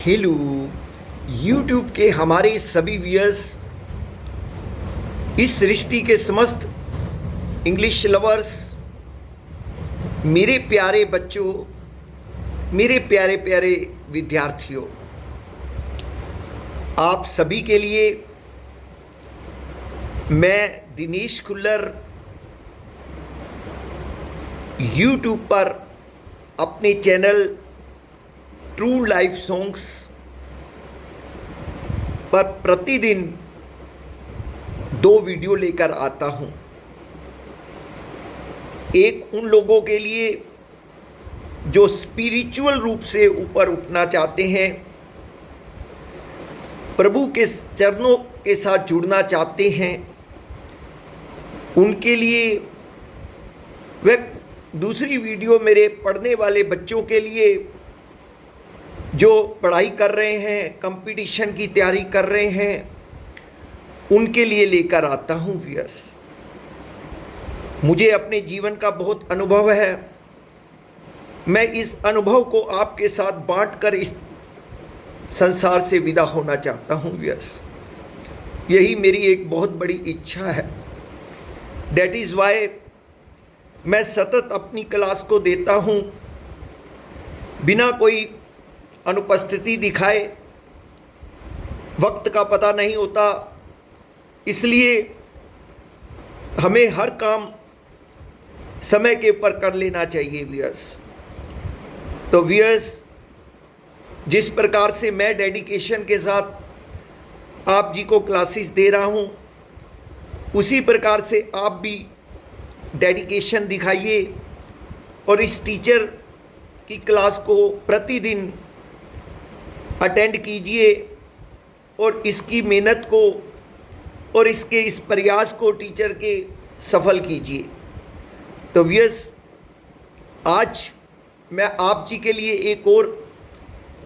Hello YouTube के हमारे सभी व्यूअर्स, इस सृष्टि के समस्त इंग्लिश लवर्स, मेरे प्यारे बच्चों, मेरे प्यारे प्यारे विद्यार्थियों, आप सभी के लिए मैं दिनेश खुल्लर यूट्यूब पर अपने चैनल ट्रू लाइफ सॉन्ग्स पर प्रतिदिन 2 वीडियो लेकर आता हूं। एक उन लोगों के लिए जो स्पिरिचुअल रूप से ऊपर उठना चाहते हैं, प्रभु के चरणों के साथ जुड़ना चाहते हैं, उनके लिए। वह दूसरी वीडियो मेरे पढ़ने वाले बच्चों के लिए जो पढ़ाई कर रहे हैं, कंपटीशन की तैयारी कर रहे हैं, उनके लिए लेकर आता हूँ व्यूअर्स। मुझे अपने जीवन का बहुत अनुभव है। मैं इस अनुभव को आपके साथ बांटकर इस संसार से विदा होना चाहता हूँ व्यूअर्स। यही मेरी एक बहुत बड़ी इच्छा है। दैट इज़ वाई मैं सतत अपनी क्लास को देता हूँ, बिना कोई अनुपस्थिति दिखाए। वक्त का पता नहीं होता, इसलिए हमें हर काम समय के ऊपर कर लेना चाहिए व्यूअर्स। तो व्यूअर्स, जिस प्रकार से मैं डेडिकेशन के साथ आप जी को क्लासेस दे रहा हूँ, उसी प्रकार से आप भी डेडिकेशन दिखाइए और इस टीचर की क्लास को प्रतिदिन अटेंड कीजिए और इसकी मेहनत को और इसके इस प्रयास को टीचर के सफल कीजिए। तो व्यूअर्स, आज मैं आप जी के लिए एक और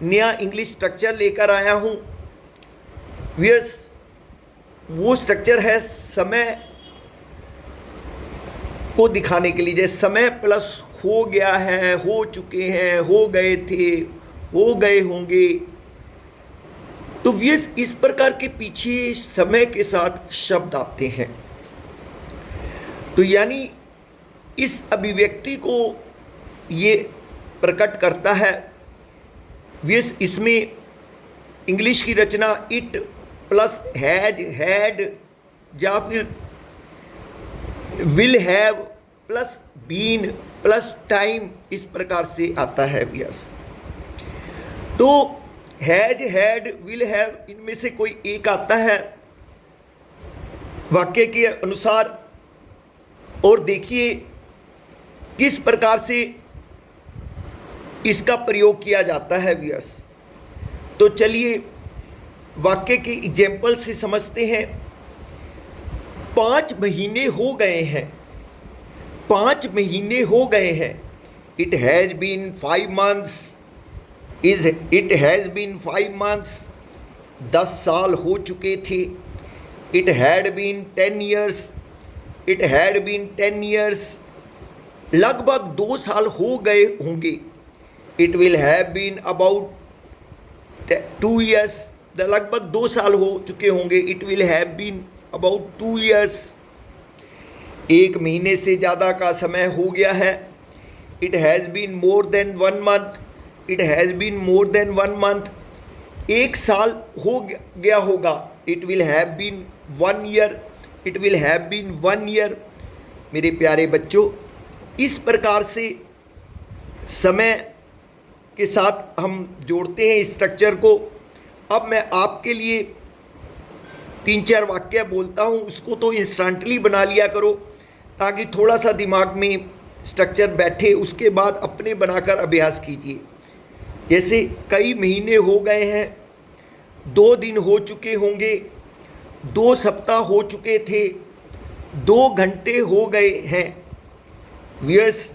नया इंग्लिश स्ट्रक्चर लेकर आया हूँ व्यूअर्स। वो स्ट्रक्चर है समय को दिखाने के लिए। जैसे समय प्लस हो गया है, हो चुके हैं, हो गए थे, हो गए होंगे। तो व्यूअर्स, इस प्रकार के पीछे समय के साथ शब्द आते हैं। तो यानी इस अभिव्यक्ति को ये प्रकट करता है व्यूअर्स। इसमें इंग्लिश की रचना इट प्लस हैज, हैड या फिर will have plus been plus time, इस प्रकार से आता है व्यूअर्स। तो हैज, हैड, विल हैव, इनमें से कोई एक आता है वाक्य के अनुसार, और देखिए किस प्रकार से इसका प्रयोग किया जाता है व्यूअर्स। तो चलिए वाक्य के एग्जाम्पल से समझते हैं। 5 महीने हो गए हैं, 5 महीने हो गए हैं। It has been 5 months, it has been 5 months, 10 साल हो चुके थे। It had been 10 years, it had been 10 years, लगभग 2 साल हो गए होंगे। It will have been about 2 years, लगभग 2 साल हो चुके होंगे। It will have been about 2 years, 1 महीने से ज़्यादा का समय हो गया है। It has been more than 1 month, it has been more than 1 month, 1 साल हो गया होगा। It will have been 1 year, it will have been 1 year। मेरे प्यारे बच्चों, इस प्रकार से समय के साथ हम जोड़ते हैं इस स्ट्रक्चर को। अब मैं आपके लिए 3-4 वाक्य बोलता हूँ, उसको तो इंस्टेंटली बना लिया करो ताकि थोड़ा सा दिमाग में स्ट्रक्चर बैठे। उसके बाद अपने बनाकर अभ्यास कीजिए। जैसे कई महीने हो गए हैं, 2 दिन हो चुके होंगे, 2 सप्ताह हो चुके थे, 2 घंटे हो गए हैं। व्यूअर्स,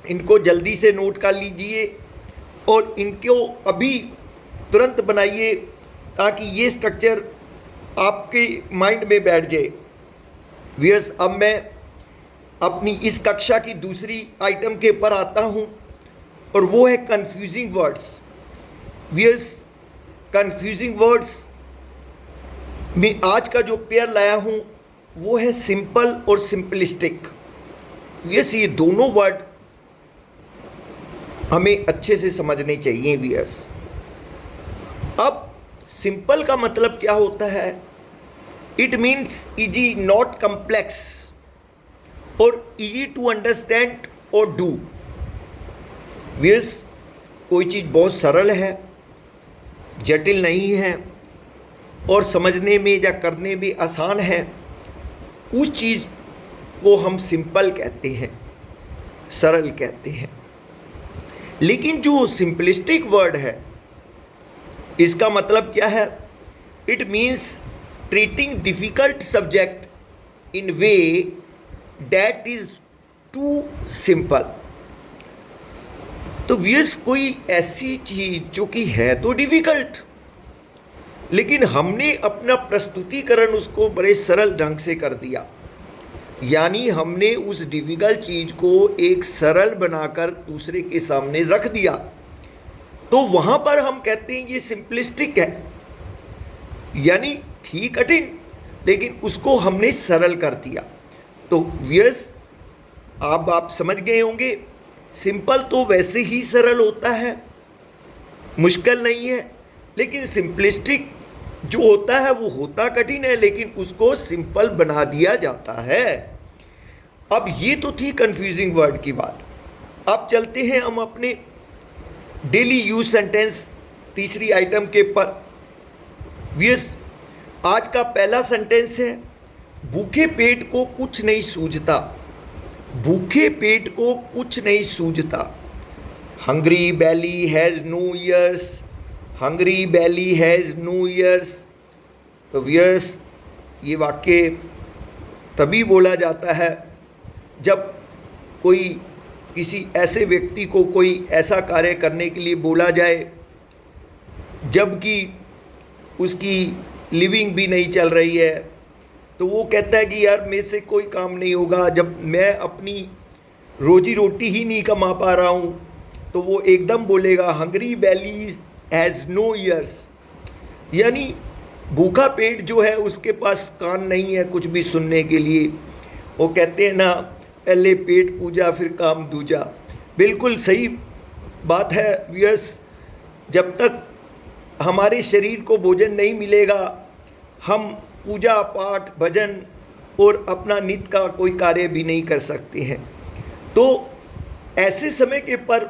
इनको जल्दी से नोट कर लीजिए और इनको अभी तुरंत बनाइए ताकि ये स्ट्रक्चर आपके माइंड में बैठ जाए। व्यूअर्स, अब मैं अपनी इस कक्षा की दूसरी आइटम के ऊपर आता हूँ और वो है confusing words. Viewers, confusing words में आज का जो पेयर लाया हूँ वो है सिंपल और सिंपलिस्टिक। यस, ये दोनों वर्ड हमें अच्छे से समझने चाहिए वियर्स। अब सिंपल का मतलब क्या होता है? It means easy, not complex, और इजी टू अंडरस्टैंड और डू। वियर्स, कोई चीज़ बहुत सरल है, जटिल नहीं है और समझने में या करने में आसान है, उस चीज़ को हम सिंपल कहते हैं, सरल कहते हैं। लेकिन जो सिंपलिस्टिक वर्ड है, इसका मतलब क्या है? It means treating difficult subject in way that is too simple. तो व्यूअर्स, कोई ऐसी चीज़ जो कि है तो डिफ़िकल्ट, लेकिन हमने अपना प्रस्तुतिकरण उसको बड़े सरल ढंग से कर दिया, यानी हमने उस डिफ़िकल्ट चीज़ को एक सरल बनाकर दूसरे के सामने रख दिया, तो वहाँ पर हम कहते हैं ये सिंपलिस्टिक है। यानी थी कठिन लेकिन उसको हमने सरल कर दिया। तो व्यूअर्स, अब आप समझ गए होंगे, सिंपल तो वैसे ही सरल होता है, मुश्किल नहीं है, लेकिन सिंपलिस्टिक जो होता है वो होता कठिन है, लेकिन उसको सिंपल बना दिया जाता है। अब ये तो थी कंफ्यूजिंग वर्ड की बात। अब चलते हैं हम अपने डेली यूज सेंटेंस तीसरी आइटम के पर। व्यूअर्स, आज का पहला सेंटेंस है, भूखे पेट को कुछ नहीं सूझता। भूखे पेट को कुछ नहीं सूझता। Hungry belly has no ears. Hungry belly has no ears. तो व्यूअर्स, ये वाक्य तभी बोला जाता है जब कोई किसी ऐसे व्यक्ति को कोई ऐसा कार्य करने के लिए बोला जाए जबकि उसकी लिविंग भी नहीं चल रही है, तो वो कहता है कि यार मेरे से कोई काम नहीं होगा, जब मैं अपनी रोजी रोटी ही नहीं कमा पा रहा हूँ, तो वो एकदम बोलेगा hungry belly has no ears. यानी भूखा पेट जो है उसके पास कान नहीं है कुछ भी सुनने के लिए। वो कहते हैं ना, पहले पेट पूजा फिर काम दूजा। बिल्कुल सही बात है व्यूअर्स, जब तक हमारे शरीर को भोजन नहीं मिलेगा, हम पूजा पाठ भजन और अपना नित्य का कोई कार्य भी नहीं कर सकते हैं। तो ऐसे समय के पर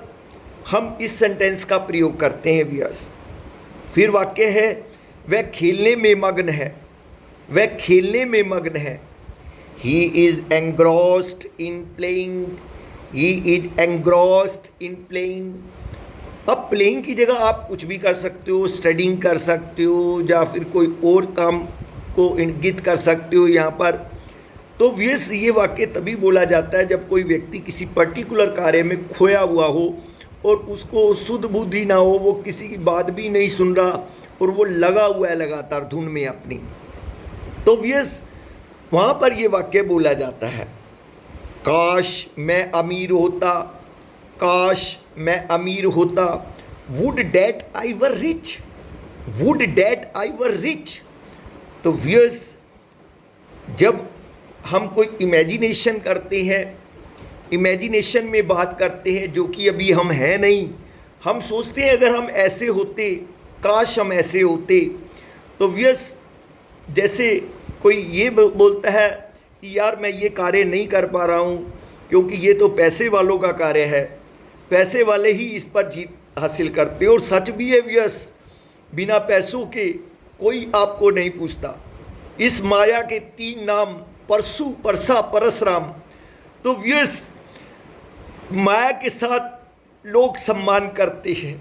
हम इस सेंटेंस का प्रयोग करते हैं व्यूअर्स। फिर वाक्य है, वह खेलने में मग्न है। वह खेलने में मग्न है। He is engrossed in playing. He is engrossed in playing. अब प्लेइंग की जगह आप कुछ भी कर सकते हो, स्टडिंग कर सकते हो या फिर कोई और काम को इंगित कर सकते हो यहाँ पर। तो व्यूअर्स, ये वाक्य तभी बोला जाता है जब कोई व्यक्ति किसी पर्टिकुलर कार्य में खोया हुआ हो और उसको शुद्ध बुद्धि ना हो, वो किसी की बात भी नहीं सुन रहा और वो लगा हुआ है लगातार धुन में अपनी। तो व्यूअर्स, वहाँ पर ये वाक्य बोला जाता है, काश मैं अमीर होता। काश मैं अमीर होता। Would that I were rich. Would that I were rich. तो व्यूअर्स, जब हम कोई इमेजिनेशन करते हैं, इमेजिनेशन में बात करते हैं जो कि अभी हम हैं नहीं, हम सोचते हैं अगर हम ऐसे होते, काश हम ऐसे होते। तो व्यूअर्स, जैसे कोई ये बोलता है कि यार मैं ये कार्य नहीं कर पा रहा हूँ क्योंकि ये तो पैसे वालों का कार्य है, पैसे वाले ही इस पर जीत हासिल करते। और सच भी है व्यूअर्स, बिना पैसों के कोई आपको नहीं पूछता। इस माया के 3 नाम, परसु परसा परसराम। तो व्यूअर्स, माया के साथ लोग सम्मान करते हैं।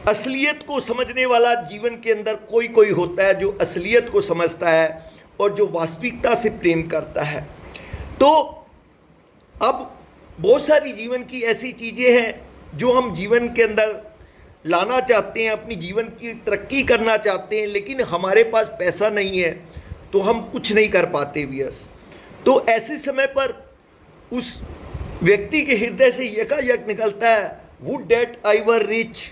असलियत को समझने वाला जीवन के अंदर कोई कोई होता है जो असलियत को समझता है और जो वास्तविकता से प्रेम करता है। तो अब बहुत सारी जीवन की ऐसी चीज़ें हैं जो हम जीवन के अंदर लाना चाहते हैं, अपनी जीवन की तरक्की करना चाहते हैं, लेकिन हमारे पास पैसा नहीं है तो हम कुछ नहीं कर पाते व्यूअर्स। तो ऐसे समय पर उस व्यक्ति के हृदय से यकायक निकलता है, would that I were rich.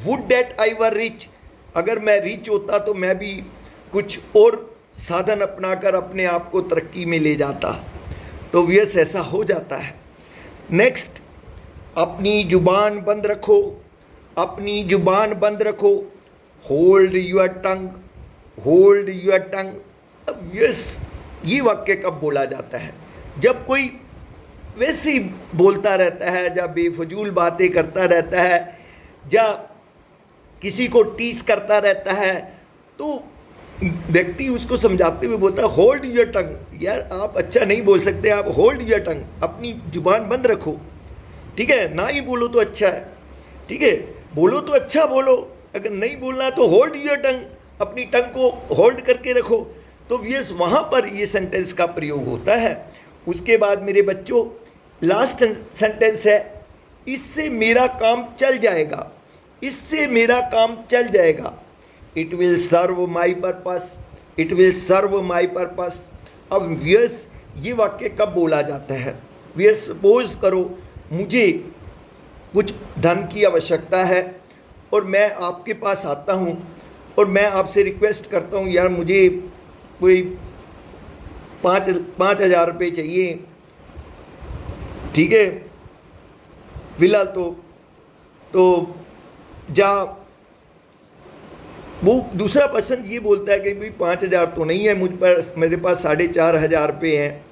Would that I were rich. अगर मैं रिच होता तो मैं भी कुछ और साधन अपनाकर अपने आप को तरक्की में ले जाता। तो व्यस ऐसा हो जाता है। नेक्स्ट, अपनी जुबान बंद रखो, अपनी जुबान बंद रखो। Hold your tongue, hold your tongue. अब यस, ये वाक्य कब बोला जाता है? जब कोई वैसे ही बोलता रहता है, जब बेफजूल बातें करता रहता है, या किसी को टीस करता रहता है, तो व्यक्ति उसको समझाते हुए बोलता है होल्ड योर टंग। यार आप अच्छा नहीं बोल सकते, आप होल्ड योर टंग, अपनी जुबान बंद रखो। ठीक है, ना ही बोलो तो अच्छा है। ठीक है, बोलो तो अच्छा बोलो, अगर नहीं बोलना तो होल्ड योर टंग, अपनी टंग को होल्ड करके रखो। तो यस, वहाँ पर ये सेंटेंस का प्रयोग होता है। उसके बाद मेरे बच्चों, लास्ट सेंटेंस है, इससे मेरा काम चल जाएगा, इससे मेरा काम चल जाएगा। It will serve my purpose, it will serve my purpose. अब व्यस, ये वाक्य कब बोला जाता है? व्यस, सपोज करो मुझे कुछ धन की आवश्यकता है और मैं आपके पास आता हूँ और मैं आपसे रिक्वेस्ट करता हूँ, यार मुझे कोई 5,000 रुपये चाहिए। ठीक है, फिलहाल तो जा, वो दूसरा पर्सन ये बोलता है कि भाई 5,000 तो नहीं है मुझ पर, मेरे पास 4,500 रुपये हैं।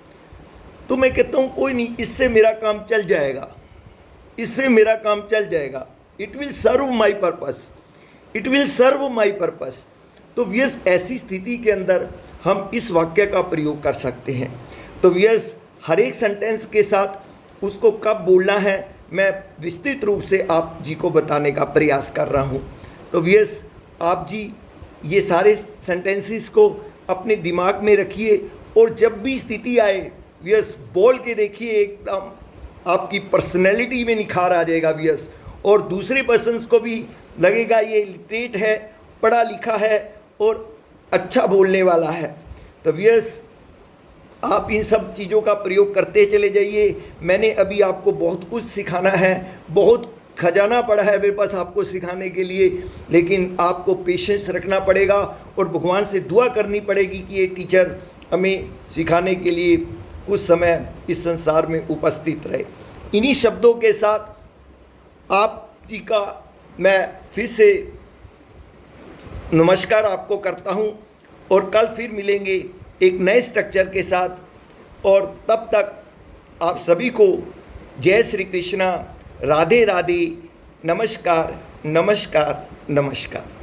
तो मैं कहता हूँ कोई नहीं, इससे मेरा काम चल जाएगा, इससे मेरा काम चल जाएगा। It will serve my purpose, it will serve my purpose. तो व्यस, ऐसी स्थिति के अंदर हम इस वाक्य का प्रयोग कर सकते हैं। तो व्यस, हर एक सेंटेंस के साथ उसको कब बोलना है मैं विस्तृत रूप से आप जी को बताने का प्रयास कर रहा हूँ। तो व्यस, आप जी ये सारे सेंटेंसेस को अपने दिमाग में रखिए और जब भी स्थिति आए व्यस बोल के देखिए, एकदम आपकी पर्सनैलिटी में निखार आ जाएगा व्यस, और दूसरे पर्सन्स को भी लगेगा ये लिटरेट है, पढ़ा लिखा है और अच्छा बोलने वाला है। तो व्यस, आप इन सब चीज़ों का प्रयोग करते चले जाइए। मैंने अभी आपको बहुत कुछ सिखाना है, बहुत खजाना पड़ा है मेरे पास आपको सिखाने के लिए, लेकिन आपको पेशेंस रखना पड़ेगा और भगवान से दुआ करनी पड़ेगी कि ये टीचर हमें सिखाने के लिए कुछ समय इस संसार में उपस्थित रहे। इन्हीं शब्दों के साथ आप जी का मैं फिर से नमस्कार आपको करता हूँ और कल फिर मिलेंगे एक नए स्ट्रक्चर के साथ, और तब तक आप सभी को जय श्री कृष्णा, राधे राधे, नमस्कार नमस्कार नमस्कार।